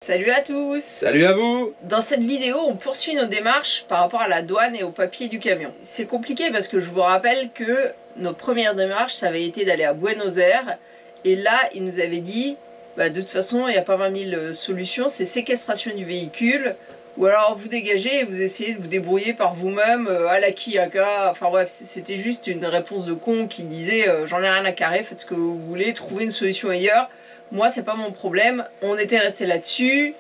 Salut à tous! Salut à vous! Dans cette vidéo, on poursuit nos démarches par rapport à la douane et aux papiers du camion. C'est compliqué parce que je vous rappelle que notre première démarche, ça avait été d'aller à Buenos Aires. Et là, ils nous avaient dit, de toute façon, il n'y a pas 20 000 solutions, c'est séquestration du véhicule. Ou alors vous dégagez et vous essayez de vous débrouiller par vous-même à la Kiyaka. Enfin bref, c'était juste une réponse de con qui disait j'en ai rien à carrer, faites ce que vous voulez, trouvez une solution ailleurs. Moi, c'est pas mon problème. On était resté là-dessus.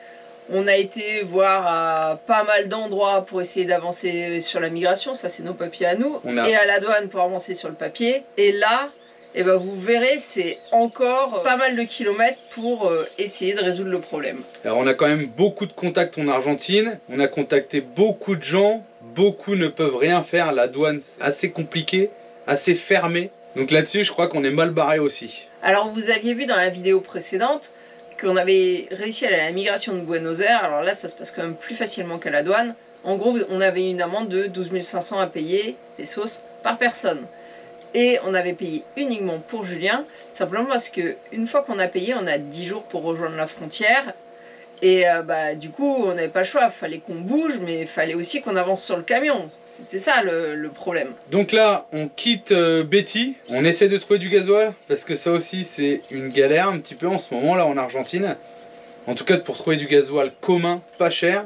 On a été voir à pas mal d'endroits pour essayer d'avancer sur la migration. Ça, c'est nos papiers à nous. Et à la douane pour avancer sur le papier. Et là, vous verrez, c'est encore pas mal de kilomètres pour essayer de résoudre le problème. Alors, on a quand même beaucoup de contacts en Argentine. On a contacté beaucoup de gens. Beaucoup ne peuvent rien faire. La douane, c'est assez compliqué, assez fermé. Donc là-dessus, je crois qu'on est mal barré aussi. Alors, vous aviez vu dans la vidéo précédente qu'on avait réussi à aller à la migration de Buenos Aires. Alors là, ça se passe quand même plus facilement qu'à la douane. En gros, on avait une amende de 12 500 à payer, pesos, par personne. Et on avait payé uniquement pour Julien, simplement parce que une fois qu'on a payé, on a 10 jours pour rejoindre la frontière. Et du coup, on n'avait pas le choix, il fallait qu'on bouge, mais il fallait aussi qu'on avance sur le camion. C'était ça le problème. Donc là, on quitte Betty, on essaie de trouver du gasoil, parce que ça aussi c'est une galère un petit peu en ce moment là en Argentine. En tout cas pour trouver du gasoil commun, pas cher,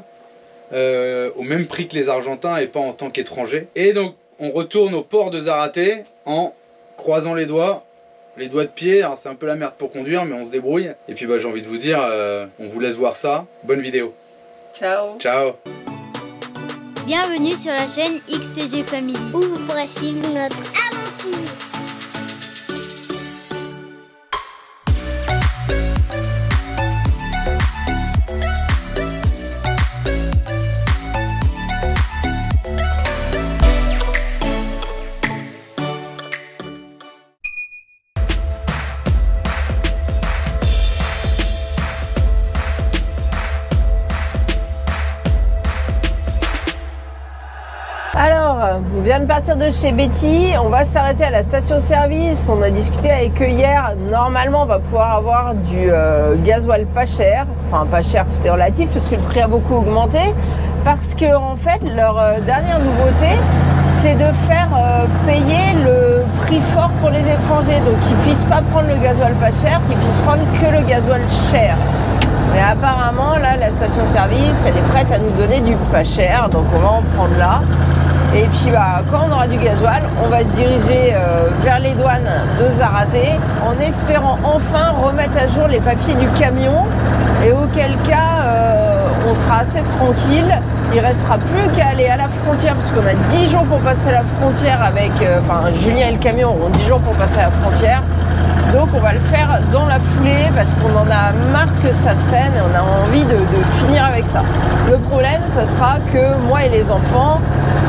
au même prix que les Argentins et pas en tant qu'étranger. Et donc on retourne au port de Zárate en croisant les doigts de pied. Alors c'est un peu la merde pour conduire, mais on se débrouille. Et puis j'ai envie de vous dire, on vous laisse voir ça. Bonne vidéo. Ciao. Ciao. Bienvenue sur la chaîne XCG Family, où vous pourrez suivre notre aventure. Alors, on vient de partir de chez Betty, on va s'arrêter à la station-service. On a discuté avec eux hier. Normalement, on va pouvoir avoir du gasoil pas cher. Enfin, pas cher, tout est relatif, parce que le prix a beaucoup augmenté. Parce que, en fait, leur dernière nouveauté, c'est de faire payer le prix fort pour les étrangers. Donc, qu'ils ne puissent pas prendre le gasoil pas cher, qu'ils puissent prendre que le gasoil cher. Mais apparemment, là, la station-service, elle est prête à nous donner du pas cher. Donc, on va en prendre là. Et puis quand on aura du gasoil, on va se diriger vers les douanes de Zárate en espérant enfin remettre à jour les papiers du camion, et auquel cas on sera assez tranquille. Il restera plus qu'à aller à la frontière, parce qu'on a 10 jours pour passer la frontière avec... Julien et le camion auront 10 jours pour passer la frontière. Donc on va le faire dans la foulée parce qu'on en a marre que ça traîne et on a envie de finir avec ça. Le problème, ça sera que moi et les enfants,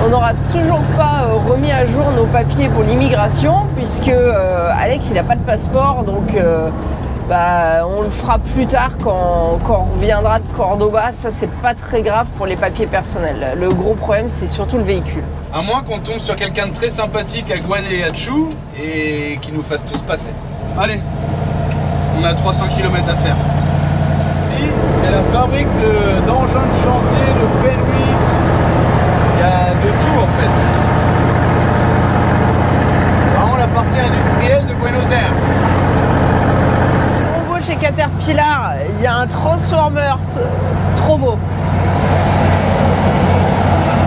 on n'aura toujours pas remis à jour nos papiers pour l'immigration, puisque Alex il n'a pas de passeport, donc on le fera plus tard quand on reviendra de Cordoba. Ça, c'est pas très grave pour les papiers personnels. Le gros problème, c'est surtout le véhicule. À moins qu'on tombe sur quelqu'un de très sympathique à Guanajuato et qui nous fasse tous passer. Allez, on a 300 km à faire. Si, c'est la fabrique d'engins de chantier, de Fenwick. Il y a de tout en fait. C'est vraiment la partie industrielle de Buenos Aires. On va chez Caterpillar, il y a un Transformers, trop beau.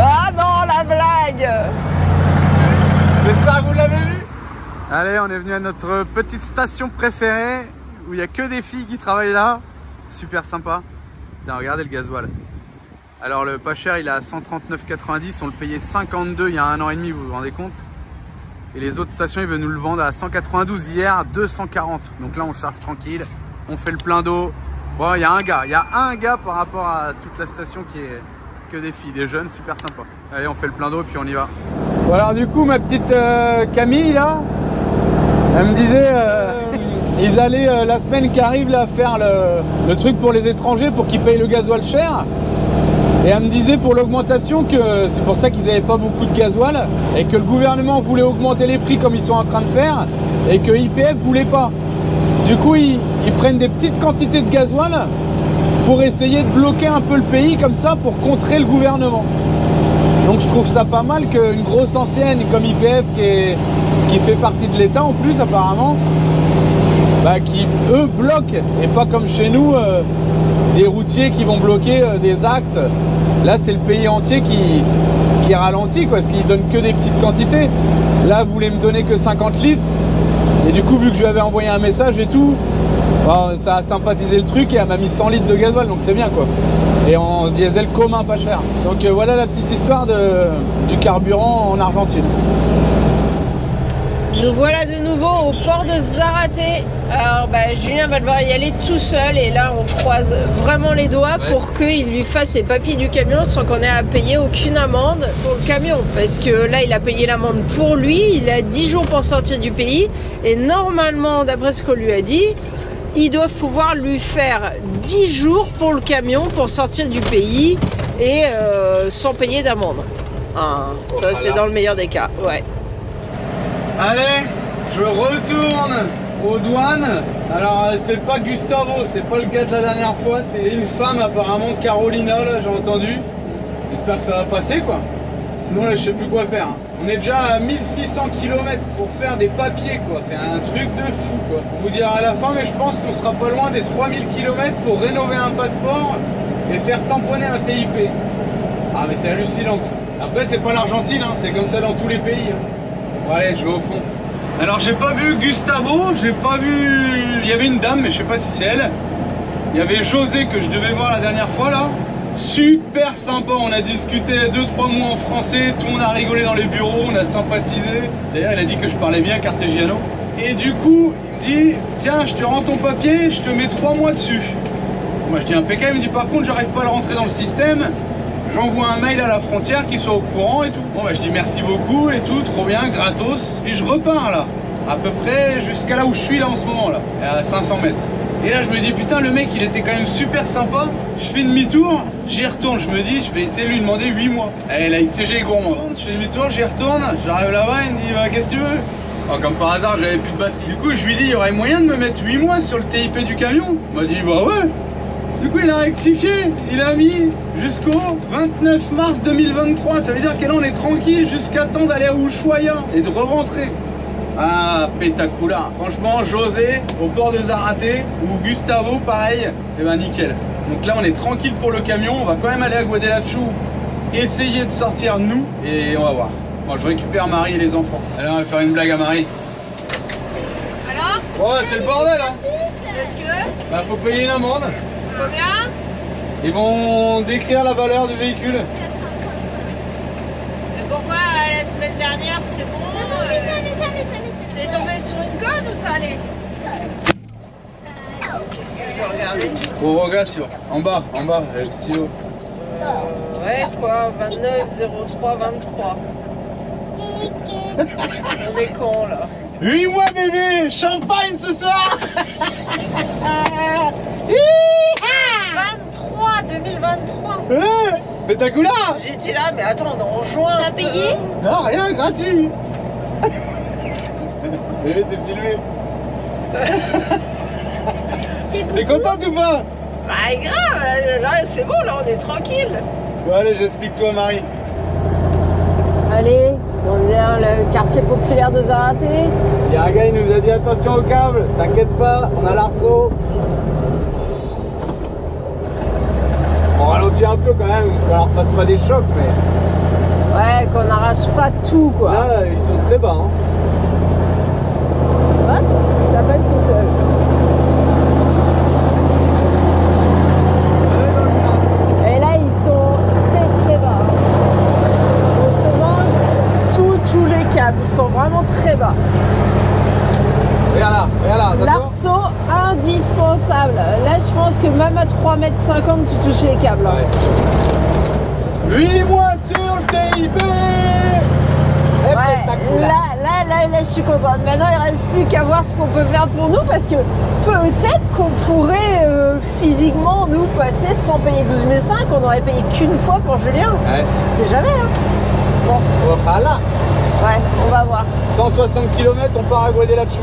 Ah non, la blague! J'espère que vous l'avez vu. Allez, on est venu à notre petite station préférée où il n'y a que des filles qui travaillent là. Super sympa. Putain, regardez le gasoil. Alors le pas cher, il est à 139,90. On le payait 52 il y a 1 an et demi, vous vous rendez compte? Et les autres stations, ils veulent nous le vendre à 192 hier, 240. Donc là, on charge tranquille. On fait le plein d'eau. Bon, il y a un gars par rapport à toute la station qui est que des filles, des jeunes, super sympa. Allez, on fait le plein d'eau puis on y va. Bon, alors du coup, ma petite Camille là, elle me disait ils allaient la semaine qui arrive là faire le truc pour les étrangers pour qu'ils payent le gasoil cher. Et elle me disait pour l'augmentation que c'est pour ça qu'ils n'avaient pas beaucoup de gasoil et que le gouvernement voulait augmenter les prix comme ils sont en train de faire et que YPF voulait pas. Du coup, ils prennent des petites quantités de gasoil pour essayer de bloquer un peu le pays comme ça pour contrer le gouvernement. Donc je trouve ça pas mal qu'une grosse ancienne comme YPF qui fait partie de l'État en plus apparemment, bah, qui eux bloquent et pas comme chez nous des routiers qui vont bloquer des axes. Là c'est le pays entier qui ralentit quoi, parce qu'ils donnent que des petites quantités. Là vous voulez me donner que 50 litres et du coup vu que je lui avais envoyé un message et tout, bah, ça a sympathisé le truc et elle m'a mis 100 litres de gasoil, donc c'est bien quoi. Et en diesel commun pas cher. Donc voilà la petite histoire du carburant en Argentine. Nous voilà de nouveau au port de Zárate. Alors Julien va devoir y aller tout seul et là on croise vraiment les doigts pour qu'il lui fasse les papiers du camion sans qu'on ait à payer aucune amende pour le camion. Parce que là il a payé l'amende pour lui, il a 10 jours pour sortir du pays et normalement d'après ce qu'on lui a dit, ils doivent pouvoir lui faire 10 jours pour le camion pour sortir du pays et sans payer d'amende. Hein, ça c'est dans le meilleur des cas, ouais. Allez, je retourne aux douanes. Alors c'est pas Gustavo, c'est pas le gars de la dernière fois, c'est une femme apparemment, Carolina là j'ai entendu. J'espère que ça va passer quoi. Sinon là je sais plus quoi faire. On est déjà à 1600 km pour faire des papiers quoi, c'est un truc de fou quoi. On vous dira à la fin mais je pense qu'on sera pas loin des 3000 km pour rénover un passeport et faire tamponner un TIP. Ah mais c'est hallucinant ça. Après c'est pas l'Argentine, hein, c'est comme ça dans tous les pays. Hein. Bon, allez, je vais au fond. Alors j'ai pas vu Gustavo, j'ai pas vu... Il y avait une dame, mais je sais pas si c'est elle. Il y avait José que je devais voir la dernière fois là. Super sympa, on a discuté 2-3 mots en français, tout le monde a rigolé dans les bureaux, on a sympathisé. D'ailleurs il a dit que je parlais bien Cartegiano. Et du coup, il me dit, tiens je te rends ton papier, je te mets 3 mois dessus. Moi je dis impeccable, il me dit par contre j'arrive pas à le rentrer dans le système. J'envoie un mail à la frontière qui soit au courant et tout. Bon bah je dis merci beaucoup et tout, trop bien, gratos. Et je repars là, à peu près jusqu'à là où je suis là en ce moment là, à 500 mètres. Et là je me dis putain le mec il était quand même super sympa. Je fais demi-tour, j'y retourne, je me dis je vais essayer de lui demander 8 mois. Et la XTG est gourmand. Je fais demi-tour, j'y retourne, j'arrive là-bas, il me dit bah, qu'est-ce que tu veux? Oh, comme par hasard j'avais plus de batterie. Du coup je lui dis il y aurait moyen de me mettre 8 mois sur le TIP du camion. Il m'a dit bah ouais. Du coup il a rectifié, il a mis jusqu'au 29 mars 2023, ça veut dire que là on est tranquille jusqu'à temps d'aller à Ushuaia et de re-rentrer. Ah, pétacula. Franchement, José au port de Zárate ou Gustavo pareil, et ben nickel. Donc là on est tranquille pour le camion, on va quand même aller à Guadelachu, essayer de sortir nous et on va voir. Bon, je récupère Marie et les enfants. Allez, on va faire une blague à Marie. Alors? Ouais, c'est le bordel hein. Est-ce que? Bah faut payer une amende. Combien? Ils vont décrire la valeur du véhicule. Mais pourquoi la semaine dernière c'est bon? T'es tombé sur une conne ou ça allait? Qu'est-ce que je vais regarder? Prorogation. En bas, avec le stylo. Ouais, quoi? 29 03 23. On est con là. 8 mois bébé, champagne ce soir. 2023. Pétacula. J'étais là, mais attends, on est en juin. T'as payé? Non, rien, gratuit. Bébé, t'es filmé. T'es contente ou pas? Bah grave, là c'est bon, là on est tranquille. Bon allez, j'explique-toi Marie. Allez, on est dans le quartier populaire de Zárate. Il y a un gars, il nous a dit attention au câble, t'inquiète pas, on a l'arceau. On ralentit un peu quand même, qu'on leur fasse pas des chocs, mais... Ouais, qu'on n'arrache pas tout quoi. Là, ils sont très bas. Hein. Ouais, ça passe tout seul. Et là, ils sont très bas. On se mange tous les câbles, ils sont vraiment très bas. Regarde là, attention. L'arceau indispensable. Là, je pense que même à 3,50 m, tu touches les câbles. Ouais. 8 mois sur le TIP. Ouais, là, je suis contente. Maintenant, il ne reste plus qu'à voir ce qu'on peut faire pour nous parce que peut-être qu'on pourrait physiquement nous passer sans payer 12 500. On n'aurait payé qu'une fois pour Julien. Ouais. C'est jamais, hein. Bon. Voilà. Ouais, on va voir. 160 km, on part à Guadelachu.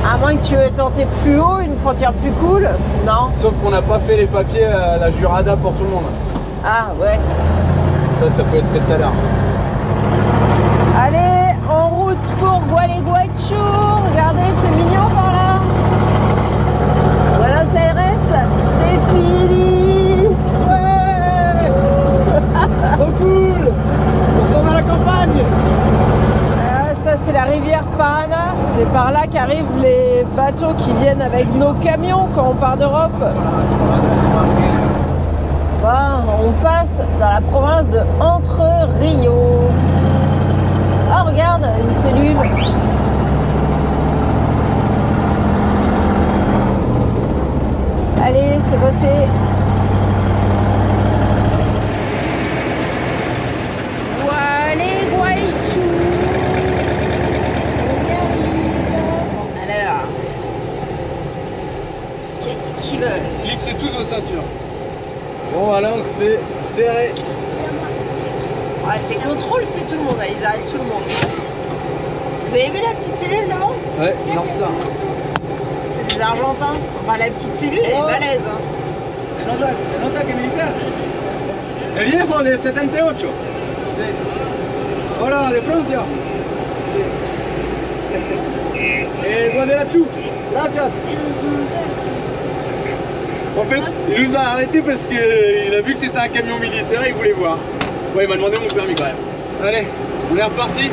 À moins que tu veux tenter plus haut, une frontière plus cool. Non. Sauf qu'on n'a pas fait les papiers à la Jurada pour tout le monde. Ah ouais. Ça peut être fait tout à l'heure. Allez, en route pour Gualeguaychú. Regardez, c'est mignon par là. Buenos Aires, c'est fini. Ouais. Trop cool. On retourne à la campagne. Ça, c'est la rivière Paraná. C'est par là qu'arrivent les bateaux qui viennent avec nos camions quand on part d'Europe. Bon, on passe dans la province de Entre Rio. Ah, regarde, une cellule. Allez, c'est passé. Gualeguaychú. On y arrive. Alors, qu'est-ce qu'il veut? Clipsez tous vos ceintures. Bon, voilà, on se fait serrer. Ouais, c'est contrôle, c'est tout le monde, là. Ils arrêtent tout le monde. Vous avez vu la petite cellule devant? Ouais, Northstar. C'est des Argentins. Enfin, la petite cellule, elle est balèze. Hein. Se nota que es militar. El viejo de 78. Sí. Hola, de Francia. Sí. Guadalachú. Gracias. En fait, il nous a arrêtés parce qu'il a vu que c'était un camion militaire, il voulait voir. Ouais, il m'a demandé mon permis quand même. Allez, on est reparti.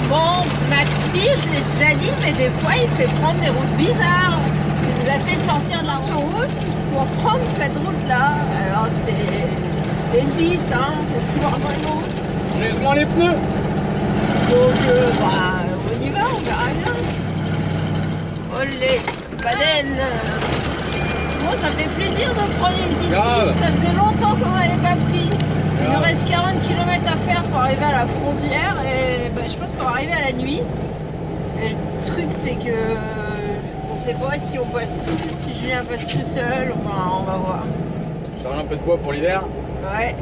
Bon, ma petite fille, je l'ai déjà dit, mais des fois, il fait prendre des routes bizarres. Il nous a fait sortir de l'autoroute pour prendre cette route-là. Alors, c'est une piste, hein, c'est plus vraiment une route. On use moins les pneus. Donc, on y va, on verra bien. Olé, Baden. Bon, ça fait plaisir de prendre une petite piste. Ça faisait longtemps qu'on n'avait pas pris. Il nous reste 40 km à faire pour arriver à la frontière et je pense qu'on va arriver à la nuit. Et le truc c'est que on sait pas si on passe tous, si Julien passe tout seul, enfin on va voir. J'ai un peu de bois pour l'hiver. Ouais.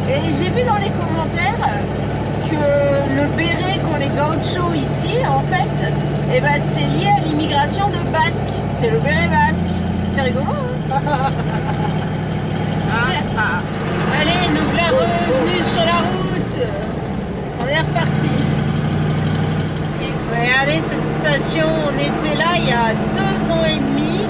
Et j'ai vu dans les commentaires que le béret qu'ont les gauchos ici, en fait, eh ben, c'est lié à l'immigration de Basques. C'est le béret basque. C'est rigolo, hein? Allez, nous voilà revenus sur la route. On est reparti. Regardez cette station, on était là il y a 2 ans et demi,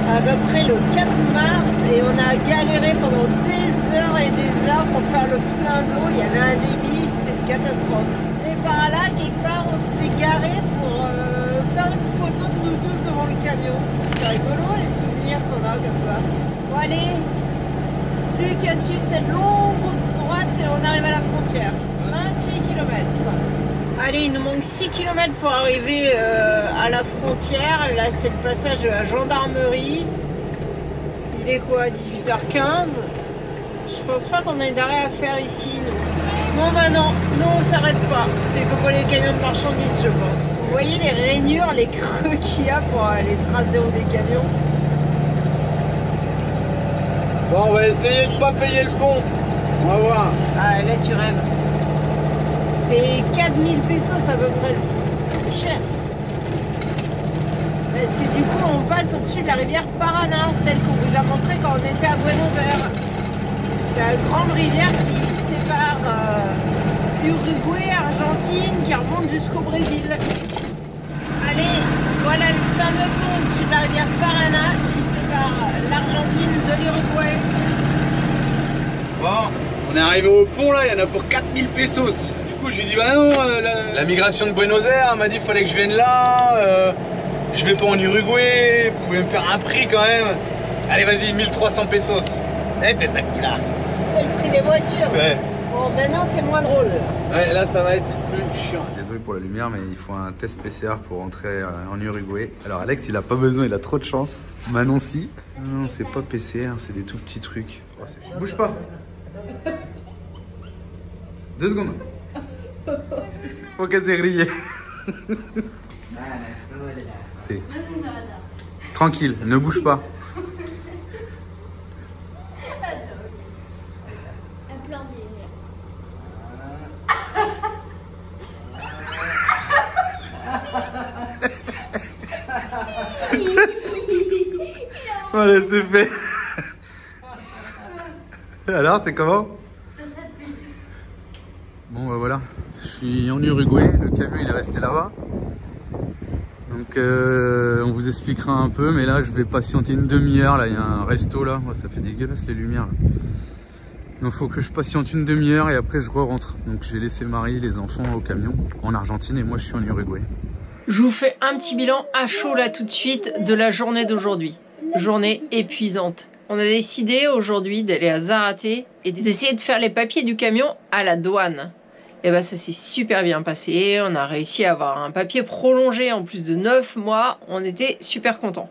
à peu près le 4 mars, et on a galéré pendant des heures et des heures pour faire le plein d'eau. Il y avait un débit, c'était une catastrophe. Et par là, quelque part, on s'était garé pour faire une photo de nous tous devant le camion. C'est rigolo les souvenirs qu'on a comme ça. Bon allez, plus qu'à suivre cette longue route droite et on arrive à la frontière. 28 km. Allez, il nous manque 6 km pour arriver à la frontière. Là, c'est le passage de la gendarmerie. Il est quoi, 18h15? Je pense pas qu'on ait d'arrêt à faire ici, nous. Bon, bah non, nous on s'arrête pas. C'est que pour les camions de marchandises, je pense. Vous voyez les rainures, les creux qu'il y a pour les traces des roues des camions? Bon, on va essayer de pas payer le pont. On va voir. Ah, là tu rêves. C'est 4000 pesos à peu près le pont. C'est cher. Parce que du coup, on passe au-dessus de la rivière Paraná, celle qu'on vous a montrée quand on était à Buenos Aires. C'est la grande rivière qui sépare Uruguay, Argentine, qui remonte jusqu'au Brésil. Allez, voilà le fameux pont au-dessus de la rivière Paraná qui sépare l'Argentine de l'Uruguay. Bon, on est arrivé au pont là, il y en a pour 4000 pesos. Du coup, je lui dis bah non, la migration de Buenos Aires m'a dit qu'il fallait que je vienne là. Je vais pas en Uruguay, vous pouvez me faire un prix quand même. Allez, vas-y, 1300 pesos. Eh, pétacula. C'est le prix des voitures. Ouais. Bon, maintenant c'est moins drôle. Ouais, là ça va être plus chiant. Désolé pour la lumière, mais il faut un test PCR pour entrer en Uruguay. Alors Alex, il a pas besoin, il a trop de chance. Manon, si. Non, c'est pas PCR, c'est des tout petits trucs. Oh, bouge pas. 2 secondes. Faut qu'elle s'est grillée. C'est... Tranquille, ne bouge pas. Allez, c'est fait. Alors, c'est comment? Bon, bah voilà, je suis en Uruguay, le camion il est resté là-bas. Donc on vous expliquera un peu, mais là je vais patienter une demi-heure. Là il y a un resto là, oh, ça fait dégueulasse les lumières là. Donc il faut que je patiente une demi-heure et après je re-rentre. Donc j'ai laissé le mari, les enfants au camion en Argentine et moi je suis en Uruguay. Je vous fais un petit bilan à chaud là tout de suite de la journée d'aujourd'hui. Journée épuisante. On a décidé aujourd'hui d'aller à Zárate et d'essayer de faire les papiers du camion à la douane. Et ben ça s'est super bien passé, on a réussi à avoir un papier prolongé en plus de 9 mois, on était super contents.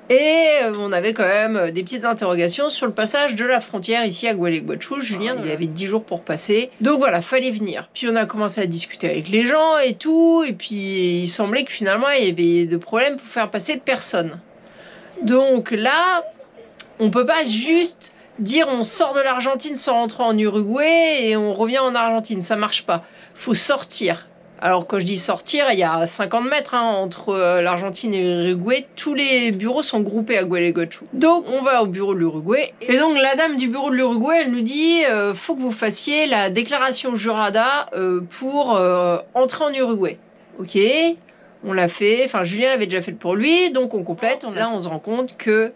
Et on avait quand même des petites interrogations sur le passage de la frontière ici à Gualeguaychú. Julien, il avait 10 jours pour passer, donc voilà, fallait venir. Puis on a commencé à discuter avec les gens et tout, et puis il semblait que finalement il y avait de problèmes pour faire passer de personnes. Donc là, on peut pas juste dire on sort de l'Argentine sans rentrer en Uruguay et on revient en Argentine, ça marche pas. Faut sortir. Alors quand je dis sortir, il y a 50 mètres hein, entre l'Argentine et l'Uruguay. Tous les bureaux sont groupés à Gualeguaychú. Donc on va au bureau de l'Uruguay. Et donc la dame du bureau de l'Uruguay, elle nous dit faut que vous fassiez la déclaration jurada pour entrer en Uruguay. Ok, on l'a fait. Enfin Julien l'avait déjà fait pour lui, donc on complète. Là on se rend compte que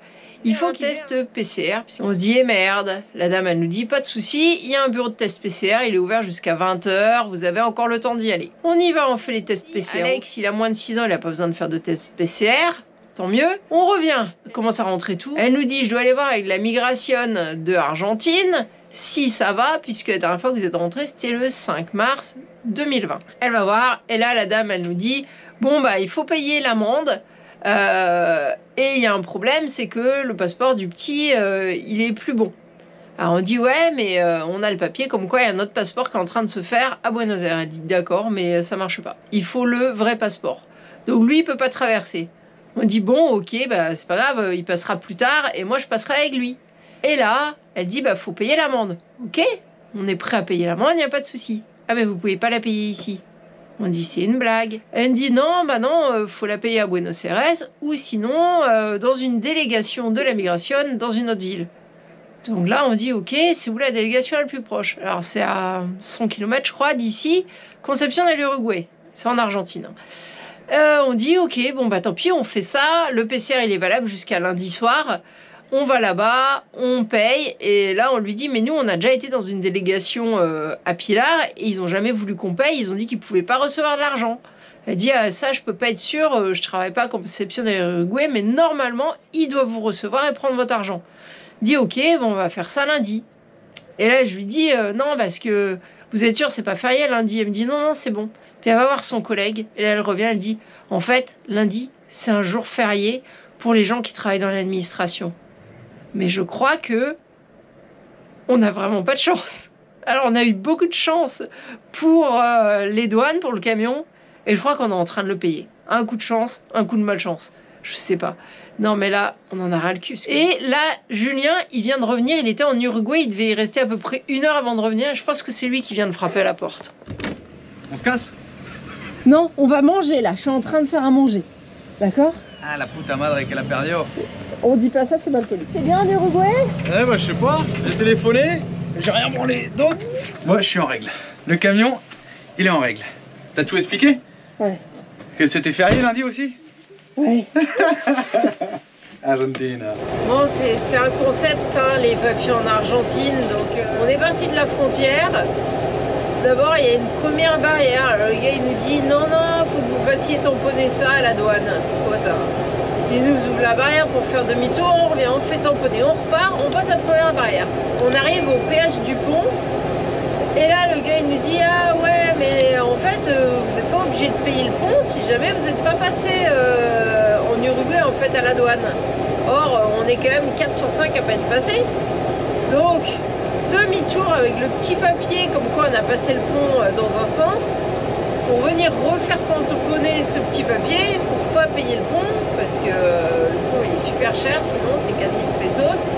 il faut qu'il teste PCR. On se dit, eh merde, la dame elle nous dit, pas de souci, il y a un bureau de test PCR, il est ouvert jusqu'à 20 h, vous avez encore le temps d'y aller. On y va, on fait les tests PCR. Alex, il a moins de 6 ans, il n'a pas besoin de faire de tests PCR, tant mieux. On revient, on commence à rentrer tout. Elle nous dit, je dois aller voir avec la migration de Argentine, si ça va, puisque la dernière fois que vous êtes rentré, c'était le 5 mars 2020. Elle va voir, et là la dame elle nous dit, bon bah il faut payer l'amende. Et il y a un problème, c'est que le passeport du petit, il est plus bon. Alors on dit ouais, mais on a le papier comme quoi il y a un autre passeport qui est en train de se faire à Buenos Aires. Elle dit d'accord, mais ça marche pas. Il faut le vrai passeport. Donc lui, il peut pas traverser. On dit bon, ok, bah c'est pas grave, il passera plus tard et moi je passerai avec lui. Et là, elle dit bah faut payer l'amende. Ok, on est prêt à payer l'amende, il n'y a pas de souci. Ah mais vous pouvez pas la payer ici. On dit c'est une blague. Elle dit non, bah non, faut la payer à Buenos Aires ou sinon dans une délégation de la migration dans une autre ville. Donc là on dit ok, c'est où la délégation la plus proche? Alors c'est à 100 km je crois d'ici, Concepción de l'Uruguay, c'est en Argentine. On dit ok, bon bah tant pis, on fait ça, le PCR il est valable jusqu'à lundi soir. On va là-bas, on paye, et là on lui dit mais nous on a déjà été dans une délégation à Pilar et ils ont jamais voulu qu'on paye, ils ont dit qu'ils pouvaient pas recevoir de l'argent. Elle dit ah, ça je peux pas être sûre, je travaille pas à Concepción de l'Uruguay, mais normalement ils doivent vous recevoir et prendre votre argent. Dit ok, bon on va faire ça lundi. Et là je lui dis non parce que vous êtes sûr c'est pas férié lundi? Elle me dit non c'est bon. Puis elle va voir son collègue et là elle revient, elle dit en fait lundi c'est un jour férié pour les gens qui travaillent dans l'administration. Mais je crois que on n'a vraiment pas de chance. Alors on a eu beaucoup de chance pour les douanes, pour le camion, et je crois qu'on est en train de le payer. Un coup de chance, un coup de malchance. Je sais pas. Non mais là, on en a ras le cul. Et là, Julien, il vient de revenir, il était en Uruguay, il devait y rester à peu près 1 heure avant de revenir, et je pense que c'est lui qui vient de frapper à la porte. On se casse? Non, on va manger là, je suis en train de faire à manger. D'accord? Ah la puta madre que la perdio. On dit pas ça, c'est mal poli. C'était bien en Uruguay? Ouais bah je sais pas, j'ai téléphoné, j'ai rien branlé. Donc, moi je suis en règle. Le camion, il est en règle. T'as tout expliqué? Ouais. Que c'était férié lundi aussi? Ouais. Argentina. Bon, c'est un concept, hein, les papiers en Argentine. Donc, on est parti de la frontière. D'abord, il y a une première barrière. Alors, le gars, il nous dit non, non, faut que vous fassiez tamponner ça à la douane. Voilà. Il nous ouvre la barrière pour faire demi-tour. On revient, on fait tamponner, on repart, on passe la première barrière. On arrive au péage du pont. Et là, le gars, il nous dit ah ouais, mais en fait, vous n'êtes pas obligé de payer le pont si jamais vous n'êtes pas passé en Uruguay en fait à la douane. Or, on est quand même 4 sur 5 à pas être passé. Donc, demi-tour avec le petit papier comme quoi on a passé le pont dans un sens pour venir refaire tamponner ce petit papier pour pas payer le pont parce que le pont il est super cher, sinon c'est 4000 pesos.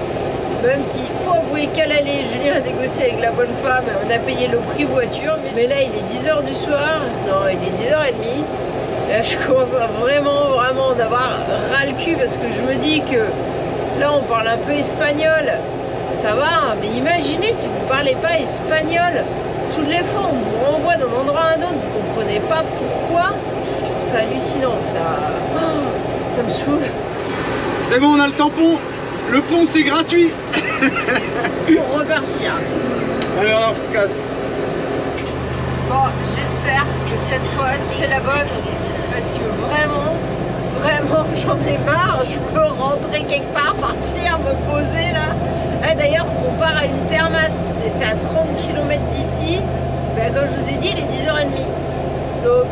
Même s'il faut avouer qu'à l'aller, Julien a négocié avec la bonne femme, on a payé le prix voiture. Mais là, il est 10 h du soir, non, il est 10h30. Là, je commence à vraiment en avoir ras le cul parce que je me dis que Là, on parle un peu espagnol. Ça va, mais imaginez si vous parlez pas espagnol. Toutes les fois, on vous renvoie d'un endroit à un autre, vous comprenez pas pourquoi. Je trouve ça hallucinant, ça me saoule. C'est bon, on a le tampon. Le pont, c'est gratuit. Pour repartir. Alors, on se casse. Bon, j'espère que cette fois, c'est la bonne. Parce que vraiment, j'en ai marre. Je veux rentrer quelque part, partir, me poser là. Ah, d'ailleurs, on part à une thermasse, mais c'est à 30 km d'ici. Ben, comme je vous ai dit, il est 10h30. Donc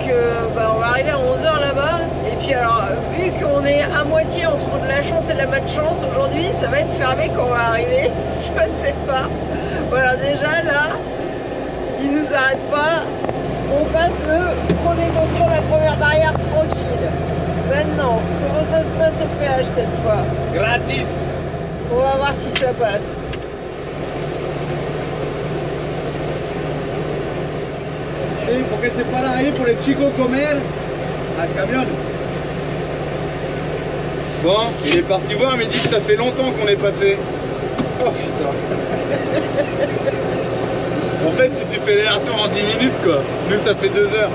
on va arriver à 11h là-bas. Et puis alors, vu qu'on est à moitié entre de la chance et de la malchance, aujourd'hui, ça va être fermé quand on va arriver. Je sais pas. Voilà, déjà là, ils nous arrêtent pas. On passe le premier contrôle, la première barrière tranquille. Maintenant, comment ça se passe au péage cette fois? Gratis. On va voir si ça passe. Sí, porque se para ahí por el chico comer al camion. Bon, il est parti voir, mais il dit que ça fait longtemps qu'on est passé. Oh putain. En fait, si tu fais les retours en 10 minutes, quoi. Nous, ça fait 2 heures.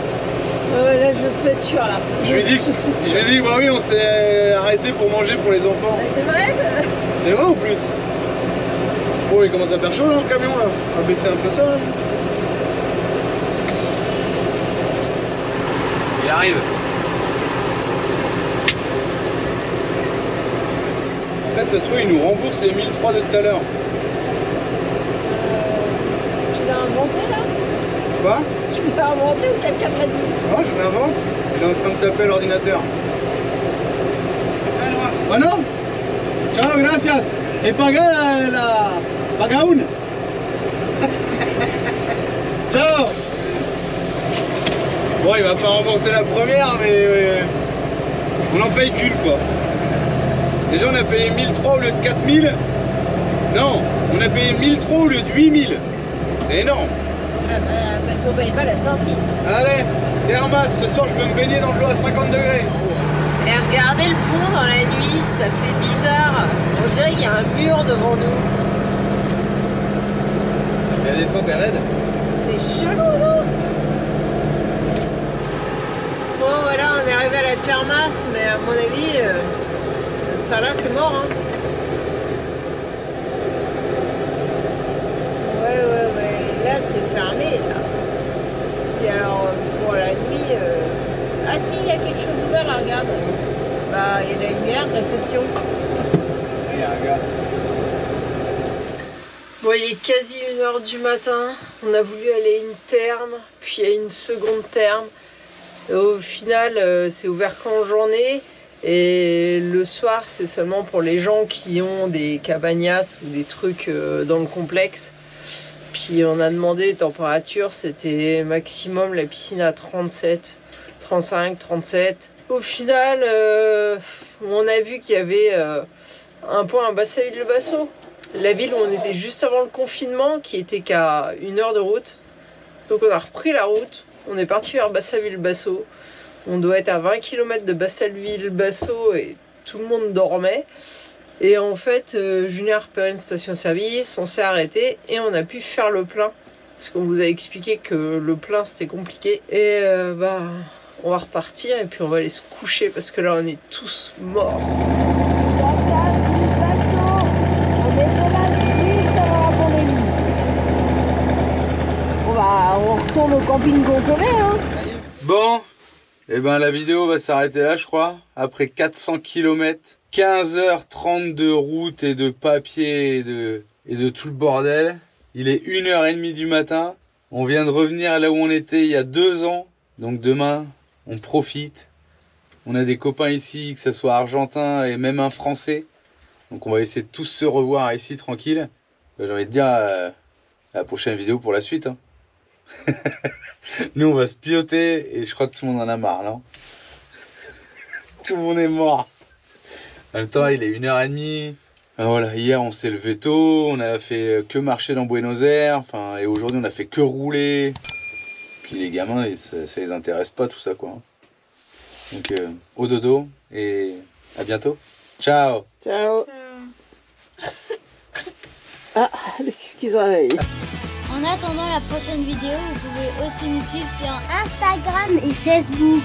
Là, je sature là. Je lui ai dit, bah oui, on s'est arrêté pour manger pour les enfants. C'est vrai? C'est vrai en plus. Oh, il commence à faire chaud dans le camion là. On va baisser un peu ça. Là. Il arrive. En fait, ça se trouve, il nous rembourse les 1003 de tout à l'heure. Tu l'as inventé là? Quoi? Tu l'as inventé ou quelqu'un te l'a dit? Non, je l'invente. Il est en train de taper à l'ordinateur. Bueno, ciao, gracias. Et paga la paga une. Ciao. Bon, il va pas rembourser la première, mais on n'en paye qu'une quoi. Déjà, on a payé 1003 au lieu de 4000. Non, on a payé 1003 au lieu de 8000. C'est énorme. Parce qu'on paye pas la sortie. Allez, thermasse, ce soir je veux me baigner dans de l'eau à 50 degrés. Et regardez le pont dans la nuit, ça fait bizarre. On dirait qu'il y a un mur devant nous. La descente est raide. C'est chelou, non? Bon, voilà, on est arrivé à la thermasse, mais à mon avis, cette heure-là, c'est mort. Hein. Ouais. Là, c'est fermé, là. Puis alors, pour la nuit... Ah si, il y a quelque chose d'ouvert, là, regarde. Bah, il y a de la lumière, réception. Il y a un gars. Bon, il est quasi 1h du matin. On a voulu aller à une therme, puis à une seconde therme. Et au final, c'est ouvert qu'en journée. Et le soir, c'est seulement pour les gens qui ont des cabanas ou des trucs dans le complexe. Puis on a demandé les températures, c'était maximum la piscine à 37, 35, 37. Au final, on a vu qu'il y avait un point à Bassaville-le-Basso. La ville où on était juste avant le confinement, qui était qu'à 1 heure de route. Donc on a repris la route, on est parti vers Bassaville-le-Basso. On doit être à 20 km de Bassaville-le-Basso et tout le monde dormait. Et en fait, Julien a repéré une station-service, on s'est arrêté et on a pu faire le plein. Parce qu'on vous a expliqué que le plein c'était compliqué. Et on va repartir et puis on va aller se coucher parce que là on est tous morts. On retourne au camping qu'on connaît, hein. Bon, et ben la vidéo va s'arrêter là, je crois. Après 400 km, 15h30 de route et de papier et de tout le bordel. Il est 1h30 du matin. On vient de revenir là où on était il y a 2 ans. Donc demain, on profite. On a des copains ici, que ce soit argentins et même un français. Donc on va essayer de tous se revoir ici tranquille. J'ai envie de dire à la prochaine vidéo pour la suite. Hein. Nous on va se piloter et je crois que tout le monde en a marre, non? Tout le monde est mort. En même temps il est 1h30. Voilà, hier on s'est levé tôt, on a fait que marcher dans Buenos Aires, enfin, et aujourd'hui on a fait que rouler. Puis les gamins, ça les intéresse pas tout ça quoi. Donc au dodo et à bientôt. Ciao. Ciao. Ciao. Ah, Alex qui se réveille. En attendant la prochaine vidéo, vous pouvez aussi nous suivre sur Instagram et Facebook.